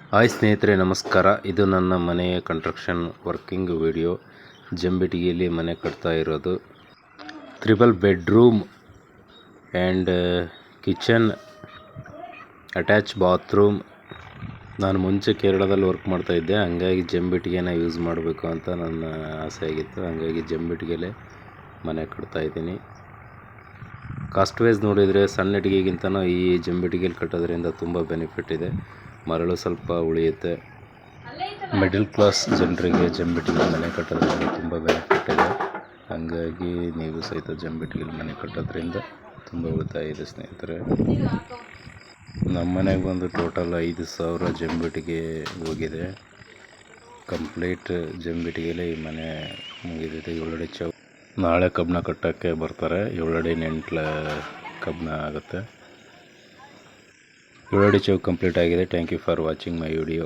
Hi ಸ್ನೇಹಿತರೆ, ನಮಸ್ಕಾರ. ಇದು ನನ್ನ ಮನೆಯ ಕನ್ಸ್ಟ್ರಕ್ಷನ್ ವರ್ಕಿಂಗ್ ವಿಡಿಯೋ. ಜಂಬಿಟಿಗೆಯಲ್ಲಿ ಮನೆ ಕಟ್ತಾ ಇರೋದು. 3 bedroom and kitchen, attach bathroom. ನಾನು ಮುಂಚೆ ಕೇರಳದಲ್ಲಿ ವರ್ಕ್ ಮಾಡ್ತಾಯಿದ್ದೆ, ಹಂಗಾಗಿ ಜಂಬಿಟಿಗೆನ ಯೂಸ್ ಮಾಡಬೇಕು ಅಂತ ನನ್ನ ಆಸೆ ಆಗಿತ್ತು. ಹಂಗಾಗಿ ಜಂಬಿಟಿಗೆಲೆ ಮನೆ ಕಟ್ತಾಯಿದ್ದೀನಿ. ಕಾಸ್ಟ್ ವೈಸ್ ನೋಡಿದರೆ ಸಣ್ಣ ಇಟ್ಟಿಗೆಗಿಂತನೂ ಈ ಜಂಬಿಟಿಗೆಯಲ್ಲಿ ಕಟ್ಟೋದ್ರಿಂದ ತುಂಬ ಬೆನಿಫಿಟ್ ಇದೆ. ಮರಳು ಸ್ವಲ್ಪ ಉಳಿಯುತ್ತೆ. ಮಿಡಲ್ ಕ್ಲಾಸ್ ಜನರಿಗೆ ಜಂಬಿಟಿಗೆಯಲ್ಲಿ ಮನೆ ಕಟ್ಟೋದ್ರಿಂದ ತುಂಬ ಬೆನಿಫಿಟ್ ಇದೆ. ಹಾಗಾಗಿ ನೀವು ಸಹಿತ ಜಂಬಿಟಿಗೆಯಲ್ಲಿ ಮನೆ ಕಟ್ಟೋದ್ರಿಂದ ತುಂಬ ಉಳಿತಾಯ ಇದೆ ಸ್ನೇಹಿತರೆ. ನಮ್ಮ ಮನೆಗೆ ಬಂದು ಟೋಟಲ್ 5,000 ಜಂಬಿಟಿಗೆ ಹೋಗಿದೆ. ಕಂಪ್ಲೀಟ್ ಜಂಬಿಟಿಗೆಯಲ್ಲಿ ಈ ಮನೆ ಮುಗಿದಿದೆ. 7 ಅಡಿ ಚೌ. ನಾಳೆ ಕಬ್ಬಣ ಕಟ್ಟೋಕ್ಕೆ ಬರ್ತಾರೆ. 7 ಅಡಿ ನೆಂಟ್ಲ ಕಬ್ಬಣ ಆಗುತ್ತೆ. 7 ಅಡಿ ಚೌಕ್ ಕಂಪ್ಲೀಟ್ ಆಗಿದೆ. Thank you for watching my video.